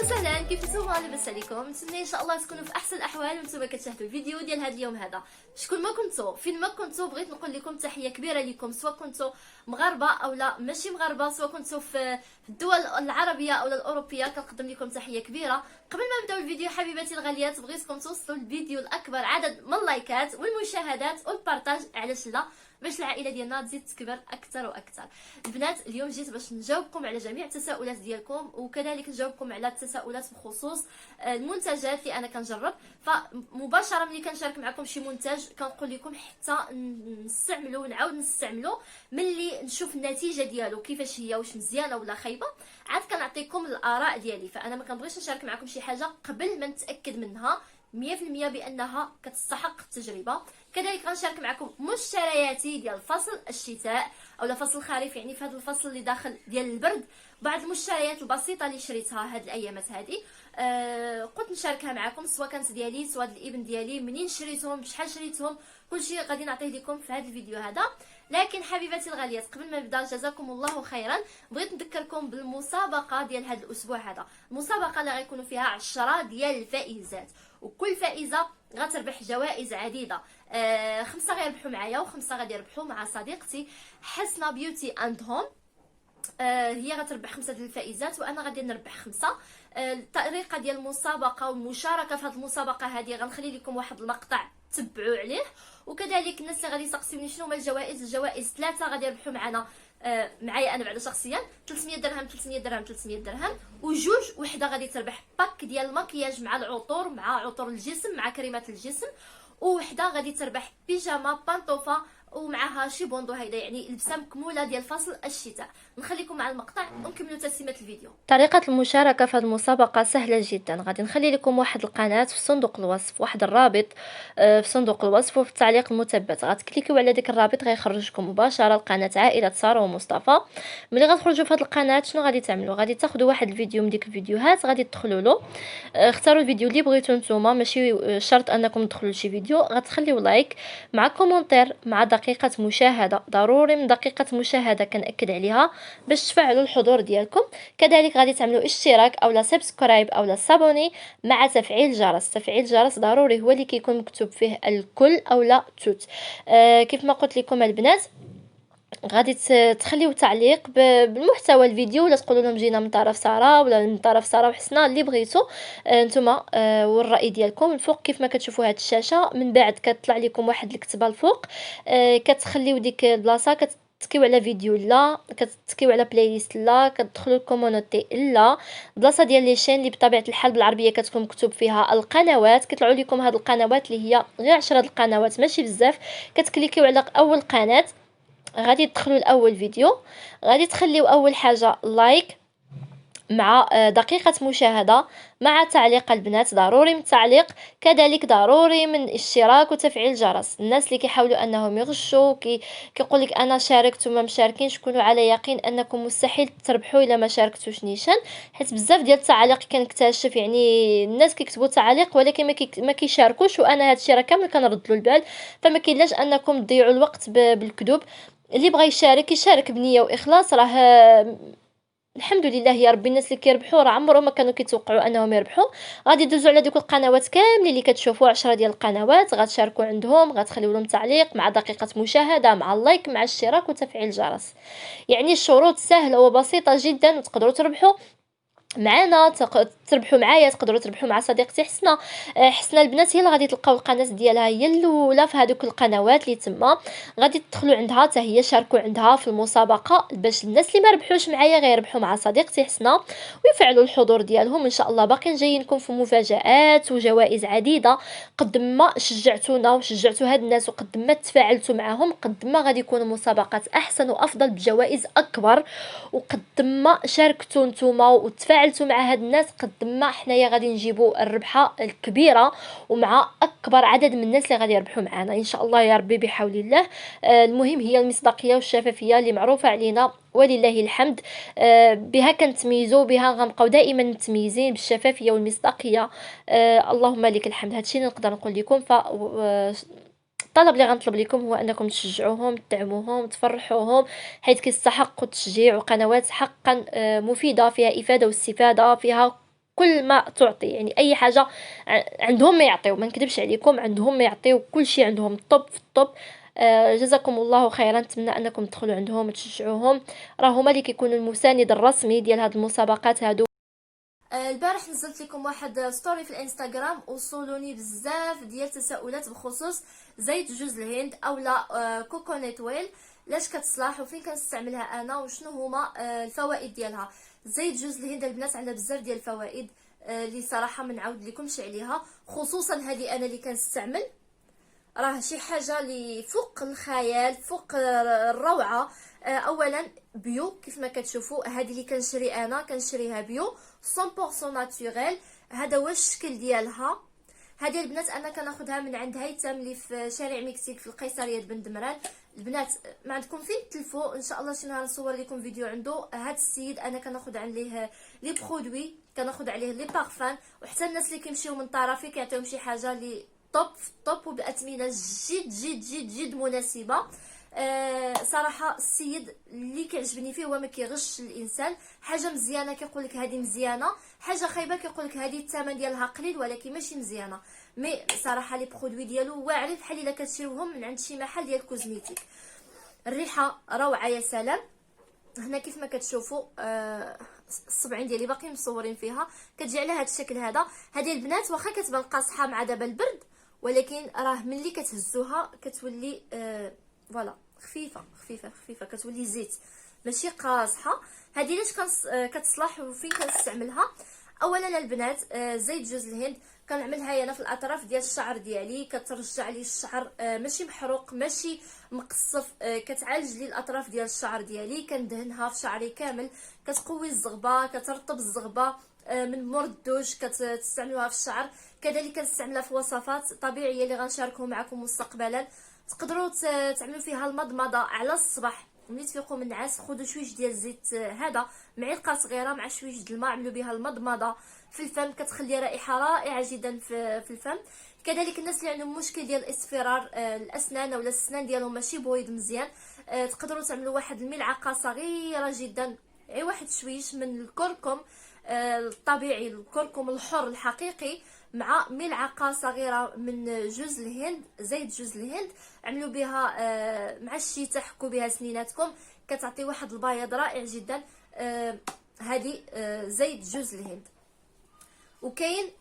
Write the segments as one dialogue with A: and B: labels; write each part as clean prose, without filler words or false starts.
A: وسهلا، كيف نتوما؟ لاباس عليكم؟ نتمنى ان شاء الله تكونوا في احسن الاحوال وانتم كتشاهدوا الفيديو ديال هذا اليوم هذا. شكون ما كنتو فين ما كنتو بغيت نقول لكم تحيه كبيره لكم، سواء كنتو مغاربه او لا ماشي مغاربه، سواء كنتو في الدول العربيه او الاوروبيه، كنقدم لكم تحيه كبيره. قبل ما نبداو الفيديو حبيباتي الغاليات، بغيتكم توصلوا الفيديو لاكبر عدد من اللايكات والمشاهدات والبارطاج، علاش لا، باش العائله ديالنا تزيد تكبر اكثر واكثر. البنات اليوم جيت باش نجاوبكم على جميع التساؤلات ديالكم، وكذلك نجاوبكم على التساؤلات بخصوص المنتجات اللي انا كنجرب. فمباشره ملي كنشارك معكم شي منتج كنقول لكم حتى نستعملو، نعاود نستعملو ملي نشوف النتيجه ديالو كيفاش هي، واش مزيانه ولا خايبه، عاد كنعطيكم الاراء ديالي. فانا ما كنبغيش نشارك معكم شي حاجه قبل ما نتاكد منها 100% بانها كتستحق التجربه. كذلك غنشارك معكم مشترياتي ديال فصل الشتاء او فصل الخريف، يعني في هذا الفصل اللي داخل ديال البرد، بعض المشتريات البسيطه اللي شريتها هاد الايامات هذه قلت نشاركها معكم، سواء كانت ديالي سواء الابن ديالي، منين شريتهم، بشحال شريتهم، كلشي غادي نعطيه لكم في هذا الفيديو هذا. لكن حبيباتي الغاليات قبل ما نبدا، جزاكم الله خيرا، بغيت نذكركم بالمسابقه ديال هذا الاسبوع هذا. المسابقه اللي غيكونوا فيها 10 ديال الفائزات، وكل فائزه غتربح جوائز عديده. 5 غيربحوا معايا و5 غادي يربحوا مع صديقتي حسنه بيوتي اند هوم. هي غتربح 5 ديال الفائزات وانا غادي نربح 5. الطريقه ديال المسابقه والمشاركه في هذه المسابقه هذه غنخلي لكم واحد المقطع تبعوا عليه، وكذلك الناس اللي غادي يسقسيوني شنو هما الجوائز. الجوائز 3 غادي يربحوا معنا معايا انا بعدا شخصيا 300 درهم 300 درهم 300 درهم، وجوج وحده غادي تربح باك ديال المكياج مع العطور، مع عطور الجسم، مع كريمات الجسم، ووحده غادي تربح بيجاما بانطوفه ومعها شي بوندو، هيدا يعني لبسه مكموله ديال فصل الشتاء. نخليكم مع المقطع ونكملوا تسليمه الفيديو. طريقه المشاركه في هذه المسابقه سهله جدا. غادي نخلي لكم واحد القناه في صندوق الوصف، واحد الرابط في صندوق الوصف وفي التعليق المثبت، غتكليكيو على ديك الرابط غيخرجكم مباشره لقناه عائله ساره ومصطفى. ملي غتخرجوا في هذه القناه شنو غادي تعملوا؟ غادي تاخذوا واحد الفيديو من ديك الفيديوهات، غادي تدخلوا له، اختاروا الفيديو اللي بغيتو نتوما، ماشي شرط انكم تدخلوا لشي فيديو، غتخليو لايك مع كومونتير مع دقيقه مشاهده، ضروري من دقيقه مشاهده كنأكد عليها باش تفعلوا الحضور ديالكم. كذلك غادي تعملوا اشتراك او سبسكرايب او سابوني مع تفعيل الجرس. تفعيل الجرس ضروري، هو اللي كيكون مكتوب فيه الكل او توت. كيف ما قلت لكم البنات، غادي تخليو تعليق بالمحتوى الفيديو، ولا تقولوا لهم جينا من طرف ساره ولا من طرف ساره وحسنه، اللي بغيتو نتوما والراي ديالكم. الفوق كيف ما كتشوفوا هاد الشاشه، من بعد كتطلع لكم واحد الكتبه الفوق، كتخليو ديك البلاصه كتكيو على فيديو لا، كتكيو على بلاي ليست لا، كتدخلوا الكومونيتي لا، بلاصه ديال لي شين اللي بطبيعه الحال بالعربيه كتكون مكتوب فيها القنوات، كيطلعوا لكم هاد القنوات اللي هي غير 10 القنوات ماشي بزاف. كتكليكيو على اول قناه، غادي تدخلوا لاول فيديو، غادي تخليو اول حاجه لايك مع دقيقه مشاهده مع تعليق. البنات ضروري من التعليق، كذلك ضروري من اشتراك وتفعيل الجرس. الناس اللي كيحاولوا انهم يغشوا كيقول لك انا شاركت وما مشاركينش، كونوا على يقين انكم مستحيل تربحوا الا ما شاركتوش نيشان، حيت بزاف ديال التعاليق كنكتشف يعني الناس كيكتبوا تعاليق ولكن ما كيشاركوش، وانا هادشي راه كامل كنرد له البال. فما كاينلاش انكم تضيعوا الوقت بالكذوب. اللي بغى يشارك بنيه واخلاص، راه الحمد لله يا ربي. الناس اللي كيربحوا راه عمرهم ما كانوا كيتوقعوا انهم يربحوا. غادي دوزوا على دوك القنوات كاملين اللي كتشوفوا، 10 ديال القنوات، غتشاركوا عندهم، غتخليو لهم تعليق مع دقيقه مشاهده مع اللايك مع الاشتراك وتفعيل الجرس. يعني الشروط سهله وبسيطه جدا وتقدروا تربحوا معنا، تربحوا معايا، تقدروا تربحوا مع صديقتي حسنه. حسنه البنات هي اللي غادي تلقاو القناه ديالها هي الاولى في هذوك القنوات اللي تما، غادي تدخلوا عندها حتى هي، شاركوا عندها في المسابقه باش الناس اللي ما ربحوش معايا غيربحوا مع صديقتي حسنه ويفعلوا الحضور ديالهم. ان شاء الله باقيين جايين لكم في مفاجات وجوائز عديده. قد ما شجعتونا وشجعتوا هاد الناس وقد ما تفاعلتوا معهم، قد ما غادي يكونوا مسابقات احسن وافضل بجوائز اكبر، وقد ما شاركتوا نتوما وتفاعلتوا مع هاد الناس قد ما حنايا غادي نجيبوا الربحه الكبيره ومع اكبر عدد من الناس اللي غادي يربحوا معنا ان شاء الله يا ربي بحول الله. المهم هي المصداقيه والشفافيه اللي معروفه علينا ولله الحمد. بها كنتميزوا، بها غنبقاو دائما متميزين بالشفافيه والمصداقيه. اللهم لك الحمد. هادشي اللي نقدر نقول لكم. الطلب اللي غنطلب لكم هو انكم تشجعوهم، تدعموهم، تفرحوهم، حيث كيستحقوا التشجيع، وقنوات حقا مفيده، فيها افاده واستفاده، فيها كل ما تعطي، يعني اي حاجه عندهم ما يعطيو، ما نكذبش عليكم، عندهم ما يعطيو، كل شيء عندهم طب في الطب. جزاكم الله خيرا، نتمنى انكم تدخلوا عندهم وتشجعوهم، راه هما اللي كيكونوا المساند الرسمي ديال هاد المسابقات هادو. البارح نزلت لكم واحد ستوري في الانستغرام، وصلوني بزاف ديال التساؤلات بخصوص زيت جوز الهند اولا كوكونات ويل، لاش كتصلاح وفين كنستعملها انا وشنو هما الفوائد ديالها. زيت جوز الهند البنات على بزاف ديال الفوائد اللي صراحه ما نعاود لكمش عليها، خصوصا هذه انا اللي كنستعمل، راه شي حاجه اللي فوق الخيال، فوق الروعه. اولا بيو كيف ما كتشوفوا، هذه اللي كنشري انا كنشريها بيو 100% ناتوريل. هذا هو الشكل ديالها. هذه البنات انا كناخذها من عند هيثم اللي في شارع مكسيك في القيصريه بن دمران. البنات ما عندكم فين تلفوا، ان شاء الله شي نهار نصور لكم فيديو عنده. هذا السيد انا كناخذ عليه لي برودوي، كناخذ عليه لي بارفان، وحتى الناس اللي كيمشيو من طرفي كيعطيهم شي حاجه اللي طوب في الطوب وباثمنه جد جد جد جد مناسبه. صراحه السيد اللي كيعجبني فيه هو ما كيغش الانسان، حاجه مزيانه كيقول لك هذه مزيانه، حاجه خايبه كيقول لك هذه الثمن ديالها قليل ولكن ماشي مزيانه. مي صراحه لي برودوي ديالو واعرين بحال الا كتشريوهم من عند شي محل ديال كوزميتيك. الريحه روعه يا سلام. هنا كيف ما كتشوفوا الصبعين ديالي باقيين مصورين فيها، كتجي على هذا الشكل هذا. هذه البنات واخا كتبان قاصحه مع دابا البرد، ولكن راه ملي كتهزوها كتولي فوالا خفيفه خفيفه خفيفه، كتولي زيت ماشي قاصحه. هذه لاش كتصلح وفين كنستعملها؟ اولا البنات زيت جوز الهند كنعملها انا في الاطراف ديال الشعر ديالي، كترجع لي الشعر ماشي محروق ماشي مقصف، كتعالج لي الاطراف ديال الشعر ديالي، كندهنها في شعري كامل، كتقوي الزغبه، كترطب الزغبه من مور الدوش، كتستعملوها في الشعر. كذلك كنستعملها في وصفات طبيعيه اللي غنشاركهم معكم مستقبلا. تقدروا تعملوا فيها المضمضه على الصباح ملي تفيقوا من النعاس، خذوا شويش ديال الزيت هذا معلقه صغيره مع شويش د الماء، عملوا بها المضمضه في الفم، كتخلي رائحه رائعه جدا في الفم. كذلك الناس اللي عندهم مشكل ديال اصفرار الاسنان ولا السنان ديالهم ماشي بويض مزيان، تقدروا تعملوا واحد الملعقه صغيره جدا، واحد شويش من الكركم الطبيعي، الكركم الحر الحقيقي، مع ملعقه صغيره من جوز الهند، زيت جوز الهند، عملوا بها مع الشتاء حكوا بها سنيناتكم، كتعطي واحد البياض رائع جدا. هذه زيت جوز الهند. وكاين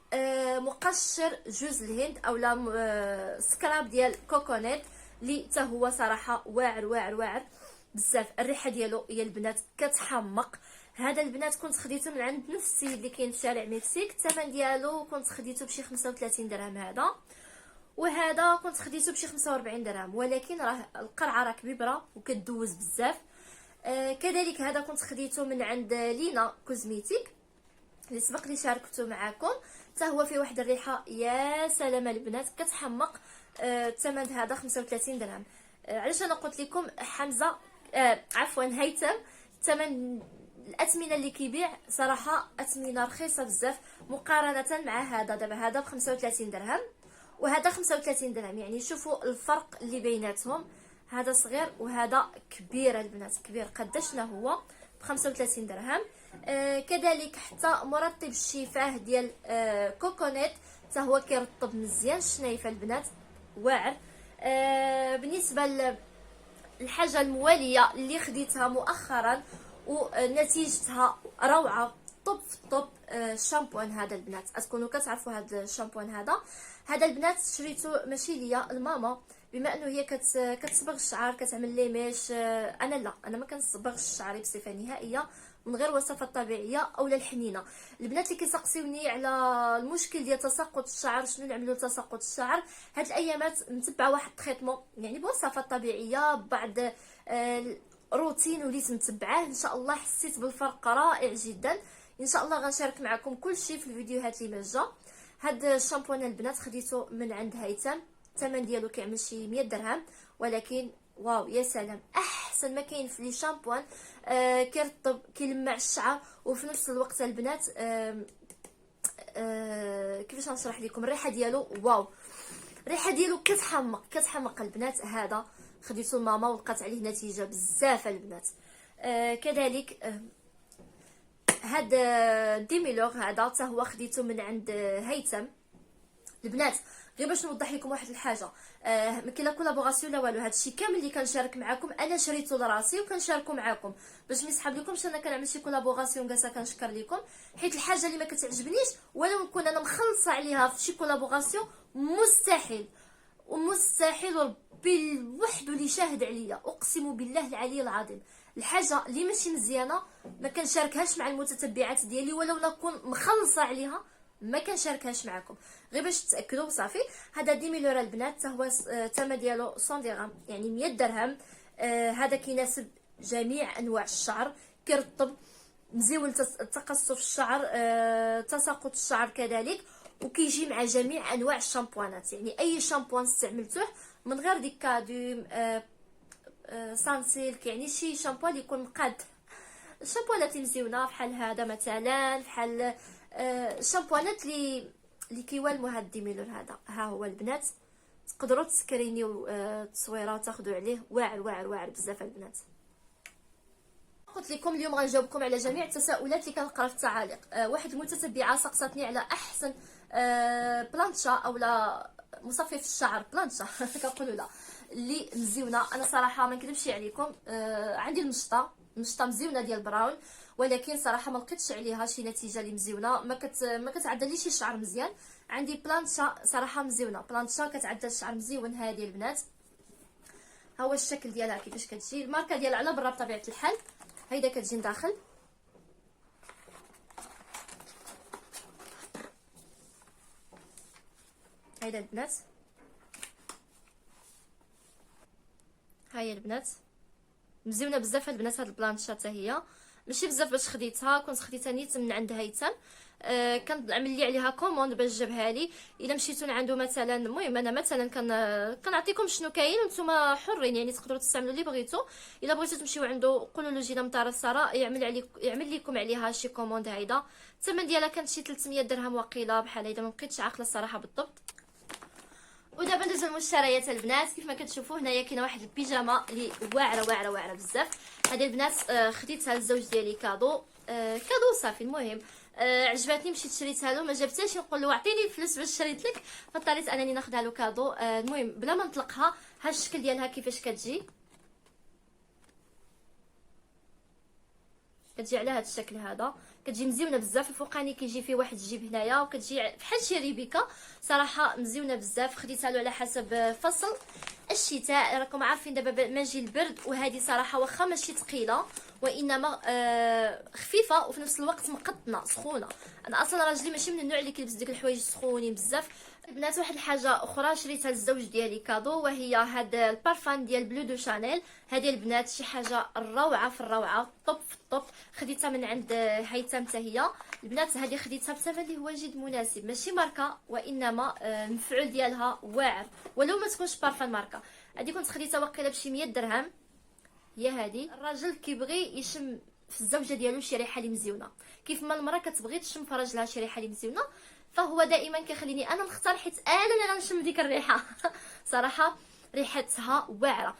A: مقشر جوز الهند اولا سكراب ديال كوكونات اللي حتى هو صراحه واعر واعر واعر بزاف. الريحه ديالو يا البنات كتحمق. هذا البنات كنت خديته من عند نفس السيد اللي كاين في شارع مكسيك، الثمن ديالو كنت خديته بشي 35 درهم هذا، وهذا كنت خديته بشي 45 درهم، ولكن راه القرعه راه كبيره وكدوز بزاف. كذلك هذا كنت خديته من عند لينا كوزميتيك اللي سبق لي شاركته معكم، حتى هو فيه واحد الريحه يا سلام البنات كتحمق. الثمن هذا 35 درهم. علاش انا قلت لكم حمزه عفوا هيثم الثمن الاثمنه اللي كيبيع صراحه اثمنه رخيصه بزاف مقارنه مع هذا. دابا هذا ب 35 درهم وهذا 35 درهم، يعني شوفوا الفرق اللي بيناتهم، هذا صغير وهذا كبير البنات، كبير قداشنا هو ب 35 درهم. كذلك حتى مرطب الشفاه ديال كوكونات حتى هو كيرطب مزيان الشنايفه البنات واعر. بالنسبه للحاجه المواليه اللي خديتها مؤخرا ونتيجتها روعه طب في الطب، الشامبوان هذا البنات، تكونوا كتعرفوا هذا الشامبوان هذا البنات شريته ماشي ليا الماما، بما انه هي كتصبغ الشعر كتعمل لي ميش. انا لا، انا ما كنصبغش شعري بصفه نهائيه من غير وصفات طبيعيه اولا الحنينه. البنات اللي كيسقسيوني على المشكل ديال تساقط الشعر، شنو نعملوا لتساقط الشعر، هاد الايامات متبعه واحد التريتمون يعني بوصفات طبيعيه بعد روتين وليت متبعاه، ان شاء الله حسيت بالفرق رائع جدا. ان شاء الله غنشارك معكم كل شيء في الفيديوهات اللي جا. هاد الشامبوان البنات خديته من عند هيثم، الثمن ديالو كيعمل شي 100 درهم، ولكن واو يا سلام احسن ما كاين في لي شامبوان. كيرطب كيلمع الشعر وفي نفس الوقت البنات كيفاش نشرح لكم، الريحه ديالو واو، الريحه ديالو كتحمق البنات. هذا خديته لماما ولقات عليه نتيجه بزاف البنات. كذلك هاد ديميلور هذا حتى هو خديته من عند هيثم. البنات غير باش نوضح لكم واحد الحاجه، ما كاين لا كولابوراسيون لا والو، هادشي كامل اللي كنشارك معكم انا شريته لراسي وكنشاركو معكم، باش ما يسحب لكمش انا كنعمل شي كولابوراسيون جالسه كنشكر لكم، حيت الحاجه اللي ما كتعجبنيش ولو نكون انا مخلصه عليها في شي كولابوراسيون مستحيل ومستحيل وربي الوحد اللي شاهد عليا، اقسم بالله العلي العظيم الحاجه اللي ماشي مزيانه ما كنشاركهاش مع المتتبعات ديالي ولو نكون مخلصه عليها ما كنشاركهاش معكم، غير باش تاكدوا صافي. هذا ديميلور البنات حتى هو الثمن ديالو 100 درهم يعني 100 درهم. هذا كيناسب جميع انواع الشعر، كيرطب مزيون تقصف الشعر، تساقط الشعر كذلك، وكيجي مع جميع انواع الشامبوانات، يعني اي شامبوان استعملتوه من غير ديك كادوم سانسيلك، يعني شي شامبوان اللي يكون مقاد، الشامبوانات مزيونه بحال هذا مثلا، بحال الشامبوانات اللي كيوالموا هاد الديميلور هذا. ها هو البنات تقدروا تسكرينيو التصويره وتاخذوا عليه، واعر واعر واعر بزاف البنات. قلت لكم اليوم غنجاوبكم على جميع التساؤلات اللي كنقرا في التعاليق. واحد المتتبعه سقساتني على احسن بلانشا اولا مصفف الشعر بلانشا كنقولوا لا اللي مزيونه. انا صراحه ما نكذبش عليكم، عندي المشطه مزيونه ديال براون، ولكن صراحه ما لقيتش عليها شي نتيجه اللي مزيونه، ما كتعدليش الشعر مزيان. عندي بلانشا صراحه مزيونه، بلانشا كتعدل الشعر مزيون. هذه البنات ها هو الشكل ديالها كيفاش كتجي، الماركه ديالها على برا بطبيعه الحال، هيدا كتجي داخل. هيدا البنات، هاهي البنات مزيونه بزاف البنات. هاد البلانشا حتى هي ماشي بزاف باش خديتها، كنت خديتها نيت من عند هيثم، كنعمل لي عليها كوموند باش جابها لي. الا مشيتوا لعندو مثلا، المهم انا مثلا كنعطيكم شنو كاين وانتم حرين، يعني تقدروا تستعملوا اللي بغيتو. الا بغيتو تمشيو عنده قولوا له جينا مطار الثراء يعمل لكم عليها شي كوموند. هيدا الثمن ديالها كانت شي 300 درهم وقيله بحال هيدا، ما بقيتش عاقله الصراحه بالضبط. ودابا ندوزو للمشتريات البنات. كيف ما كتشوفوا هنايا كاينه واحد البيجامه اللي واعره واعره واعره بزاف. هذه البنات خديتها للزوج ديالي كادو، كادو صافي. المهم عجبتني مشيت شريتها له، ما جابتهاش نقول له اعطيني فلوس باش شريت لك، فاضطريت انني ناخذها له كادو. المهم بلا ما نطلقها، ها الشكل ديالها كيفاش كتجي على هذا الشكل هذا، كتجي مزيونه بزاف. الفوقاني كيجي فيه واحد الجيب هنايا وكتجي بحال شي ريبيكا، صراحه مزيونه بزاف. خديتها له على حسب فصل الشتاء، راكم عارفين دابا ماجي البرد، وهذه صراحه واخا ماشي ثقيله وانما خفيفه وفي نفس الوقت مقطنه سخونه. انا اصلا راجلي ماشي من النوع اللي كيلبس ديك الحوايج سخونين بزاف. البنات واحد الحاجه اخرى شريتها للزوج ديالي كادو، وهي هاد البارفان ديال بلو دو شانيل. هذه البنات شي حاجه الروعه في الروعه، طب في الطب. خديتها من عند هيثم حتى هي البنات. هذه خديتها بثمن اللي هو جد مناسب، ماشي ماركه وانما المفعول ديالها واعر ولو ما تكونش بارفان ماركه. هذه كنت خديتها وقيله بشي 100 درهم. هي هذه الراجل كيبغي يشم في الزوجه ديالو شي ريحه اللي مزيونه، كيف ما المراه كتبغي تشم في راجلها شي ريحه اللي مزيونه، فهو دائما كيخليني انا نختار، حيت انا اللي غنشم ديك الريحه صراحه ريحتها واعره.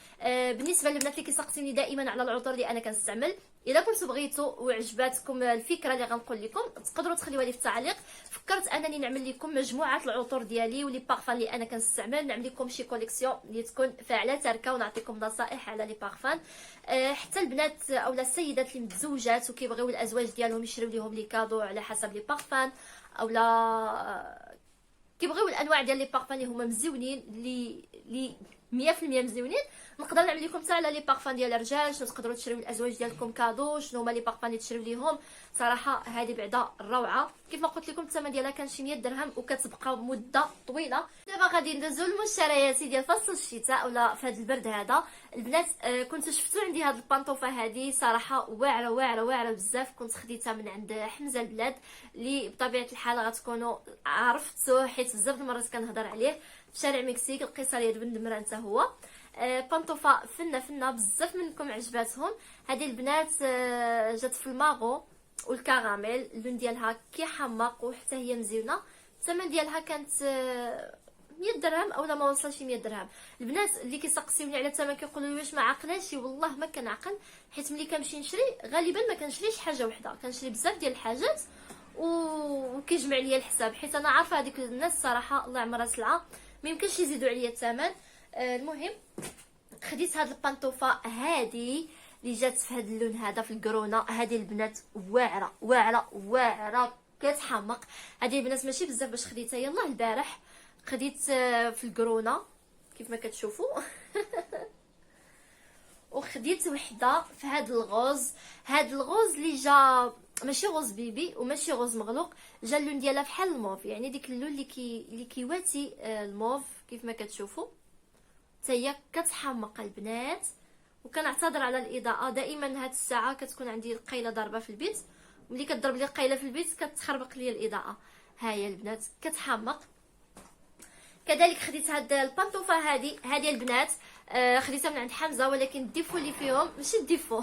A: بالنسبه للبنات اللي كيسقسيوني دائما على العطور اللي انا كنستعمل، الا كنتو بغيتو وعجباتكم الفكره اللي غنقول لكم تقدروا تخليوها لي في التعليق. فكرت انني نعمل لكم مجموعه العطور ديالي ولي بارفان اللي انا كنستعمل، نعمل لكم شي كوليكسيون اللي تكون فاعله تركه، ونعطيكم نصائح على لي بارفان. حتى البنات اولا السيدات اللي متزوجات وكيبغيو الازواج ديالهم يشريو ليهم لي كادو على حسب لي بارفان، اولا كيبغيو الانواع ديال لي بارفان اللي هما مزيونين اللي 100% مزيونين، نقدر نعمل لكم حتى على لي بارفان ديال الرجال، شنو تقدروا تشريو الازواج ديالكم كادو، شنو هما لي بارفان اللي تشريو ليهم. صراحه هذه بعدا الروعه. كيف ما قلت لكم الثمن ديالها كان شي 100 درهم وكتبقى مده طويله. دابا غادي ندوزو للمشتريات ديال فصل الشتاء ولا في هذا البرد هذا. البنات كنتو شفتوا عندي هذه البانطوفه هذه صراحه واعره واعره واعره بزاف، كنت خديتها من عند حمزه البلاد اللي بطبيعه الحال غتكونوا عرفتوه حيت بزاف المرات كنهضر عليه، في شارع مكسيك القيصريه بن دمره حتى هو. بانطوفه فنه بزاف منكم عجباتهم. هذه البنات جات في الماغو والكراميل، اللون ديالها كيحمق وحتى هي مزيونه. الثمن ديالها كانت 100 درهم اولا ما وصلش 100 درهم. البنات اللي كيسقسيوني على الثمن كيقولوا لي واش ما عقلاش، والله ما كنعقل، حيت ملي كنمشي نشري غالبا ما كنشريش حاجه وحده، كنشري بزاف ديال الحاجات وكيجمع ليا الحساب، حيت انا عارفه هذيك الناس صراحه الله يعمرها سلعه ما يمكنش يزيدوا عليا الثمن. المهم خديت هاد البانطوفه هادي اللي جات في هاد اللون هذا في الكرونا، هذه البنات واعره واعره واعره كتحمق. هذه البنات ماشي بزاف باش خديتها، يلا البارح خديت في الكرونا كيف ما كتشوفوا وخديت وحده في هاد الغوز، هاد الغوز اللي جا ماشي غوز بيبي وماشي غوز مغلوق، جا اللون ديالها بحال الموف، يعني ديك اللون اللي كيواتي الموف كيف ما كتشوفوا. حتى هي كتحمق البنات، وكنعتذر على الاضاءه، دائما هاد الساعه كتكون عندي القيله ضاربه في البيت، ملي كتضرب لي القيله في البيت كتخربق لي الاضاءه. ها هي البنات كتحمق. كذلك خديت هاد البانطوفه هذه البنات خديتها من عند حمزه، ولكن الديفو اللي فيهم ماشي الديفو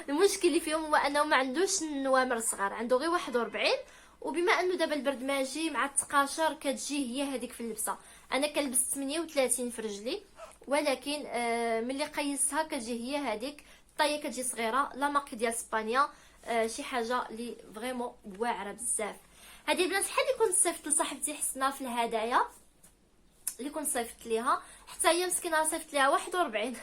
A: المشكل اللي فيهم هو انه ما عندوش النوامر صغار، عنده غير 41، وبما انه دابا البرد ماجي مع التقاشر كتجي هي هذيك في اللبسه. انا كنلبس 38 في رجلي، ولكن ملي قيستها كتجي هي هذيك الطايه، كتجي صغيره لا مارك ديال اسبانيا، شي حاجه اللي فريمون واعره بزاف. هذه البنات بحال اللي كنت صيفط لصاحبتي حسنه في الهدايا اللي كنت صيفط ليها، حتى هي مسكينه صيفط ليها 41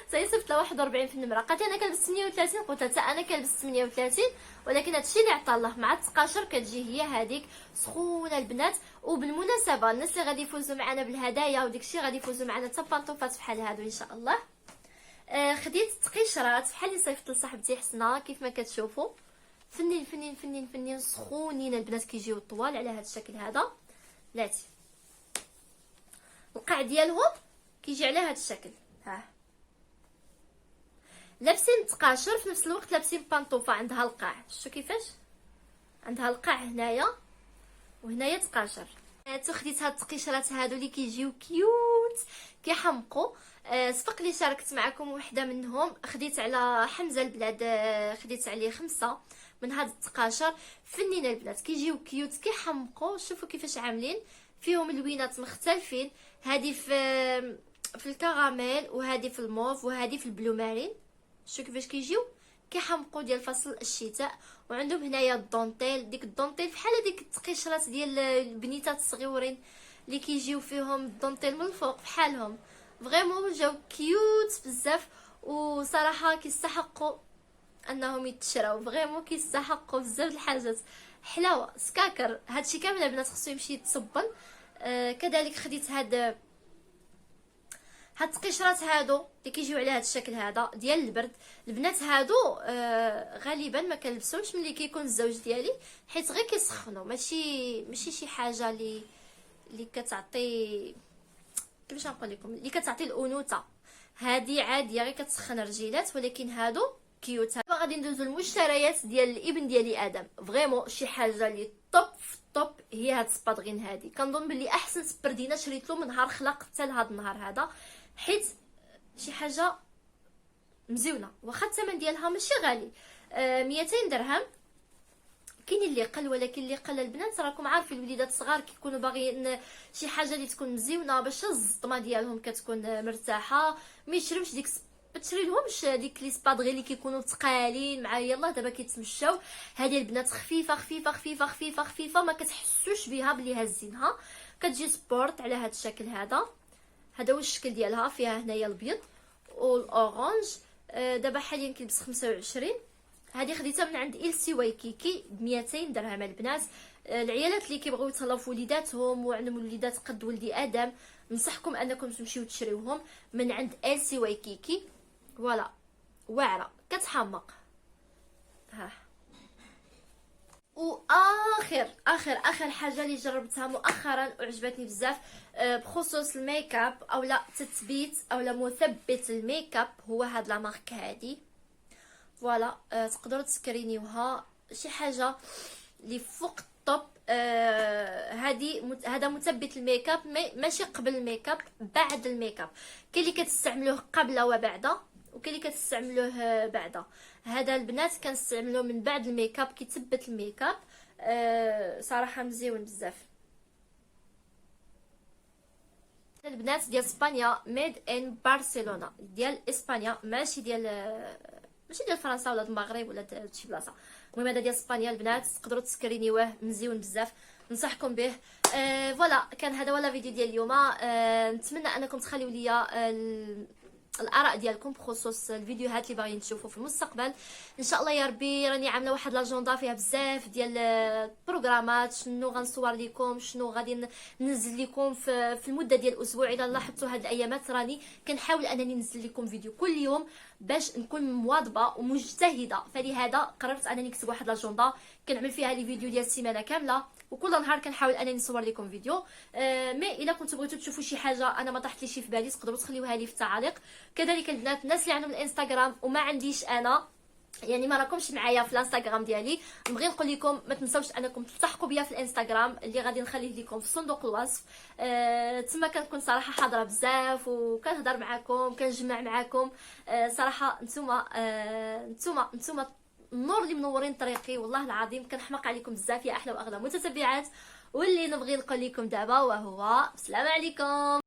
A: حتى صيفط لها 41 في النمره، قالت انا كنلبس 38، قلت حتى انا كنلبس 38، ولكن هادشي اللي عطا الله مع التقاشر كتجي هي هذيك سخونه البنات. وبالمناسبه الناس اللي غادي يفوزوا معنا بالهدايا وداكشي غادي يفوزوا معنا حتى بانطوفات بحال هادو ان شاء الله. خديت تقشرات بحال اللي صيفط لصاحبتي حسنه كيف ما كتشوفوا، فنين فنين فنين فنين سخونين البنات، كيجيو طوال على هذا الشكل هذا. بلاتي القاع ديالهم كيجي على هذا الشكل، ها لابسين تقاشر في نفس الوقت لابسين بانطوفه عندها القاع، شفتوا كيفاش عندها القاع هنايا وهنايا تقاشر. خديت هاد التقشرات هادو اللي كيجيو كيوت كيحمقوا. سبق لي شاركت معكم وحده منهم، خديت على حمزه البلاد، خديت عليه 5 من هاد التقاشر فنين البنات، كيجيو كيوت كيحمقوا. شوفوا كيفاش عاملين فيهم الوينات مختلفين، هذه في الكراميل، وهذه في الموف، وهذه في البلو مارين. شوفوا كيفاش كيجيو كيحمقوا ديال فصل الشتاء. وعندهم هنايا الدونتيل، ديك الدونتيل بحال هذيك التقشرات ديال البنيتات الصغيورين اللي كيجيو فيهم الدونتيل من الفوق بحالهم، فريمون جاو كيوت بزاف، وصراحه كيستحقوا انهم يتشراو، فريمون كيستحقوا بزاف الحاجات. حلاوه سكاكر هادشي كامل البنات خصو يمشي يتصبن. كذلك خديت هاد التقشرات هادو اللي كيجيو على هاد الشكل هذا ديال البرد. البنات هادو غالبا ما كنلبسهمش ملي كيكون الزوج ديالي، حيت غير كيسخنوا، ماشي شي حاجه اللي كتعطي كيفاش نقول لكم، اللي كتعطي الانوثه. هذه عاديه غير كتسخن رجيلات، ولكن هادو كيوت. دابا غادي ندوزو للمشتريات ديال الابن ديالي ادم. فريمون شي حاجه اللي طوب في الطوب هي هاد السبادغين هادي، كنظن بلي احسن سبردينه شريت له من نهار خلق حتى لهاد النهار هذا، حيت شي حاجه مزيونه، واخا الثمن ديالها ماشي غالي، 200 درهم. كاين اللي قل، ولكن اللي قل البنات راكم عارفين الوليدات الصغار كيكونوا باغيين شي حاجه اللي تكون مزيونه باش الزطمه ديالهم كتكون مرتاحه، ما يشريوش ديك تشري لهمش ديك لي سبادغي اللي كيكونوا ثقالين مع يلاه دابا كيتمشاو. هذه البنات خفيفه خفيفه خفيفه خفيفه خفيفه، ما كتحسوش بها بلي هازينها، كتجي سبورت على هذا الشكل هذا. هذا هو الشكل ديالها، فيها هنايا الابيض والاورانج. دابا حاليا كيلبس 25. هذه خديتها من عند إلسي وايكيكي ب 200 درهم البنات. العيالات اللي كيبغيو يتهلاو في وليداتهم وعندهم وليدات قد ولدي ادم، ننصحكم انكم تمشيو تشريوهم من عند إلسي وايكيكي. فوالا واعره كتحمق. ها واخر حاجه اللي جربتها مؤخرا وعجبتني بزاف بخصوص الميك اب او لا تثبيت او لا مثبت الميك اب، هو هاد لا مارك هادي. فوالا تقدروا تسكرينيوها، شي حاجه اللي فوق الطوب. هذا مثبت الميك اب، ماشي قبل الميك اب، بعد الميك اب. كاين اللي كتستعملوه قبل وبعد، وكاين اللي كتستعملوه بعد. هذا البنات كنستعملوه من بعد الميك اب، كيثبت الميك اب. صراحه مزيون بزاف. البنات ديال اسبانيا ميد ان برشلونه، ديال اسبانيا، ماشي ديال فرنسا ولا المغرب ولا شي بلاصه. المهم هذا ديال اسبانيا البنات، تقدروا تسكرينيوه، مزيون بزاف، ننصحكم به. فوالا، كان هذا هو الفيديو ديال اليوم. نتمنى انكم تخليو ليا الاراء ديالكم بخصوص الفيديوهات اللي باغيين تشوفوا في المستقبل ان شاء الله يا ربي. راني عامله واحد لاجوندا فيها بزاف ديال البروغرامات، شنو غنصور لكم، شنو غادي ننزل لكم في المده ديال الاسبوع. اذا لاحظتوا هاد الايامات راني كنحاول انني ننزل لكم فيديو كل يوم باش نكون مواظبه ومجتهده. فلهذا قررت انني نكتب واحد لاجوندا كنعمل فيها لي فيديو ديال السيمانه كامله، وكل نهار كنحاول انني نصور لكم فيديو. مي الا كنتو بغيتو تشوفوا شي حاجه انا ما طاحت لي شي في بالي، تقدروا تخليوها لي في التعاليق. كذلك البنات، الناس اللي عندهم الانستغرام وما عنديش انا، يعني ما راكمش معايا في الانستغرام ديالي، نبغي نقول لكم ما تنساوش انكم تلتحقوا بيا في الانستغرام اللي غادي نخليه لكم في صندوق الوصف. تما كنكون صراحه حاضره بزاف وكنهضر معاكم، كنجمع معاكم. صراحه نتوما النور اللي منورين طريقي، والله العظيم كنحماق عليكم بزاف يا احلى واغلى متتبعات. واللي نبغي نقول لكم دابا وهو السلام عليكم.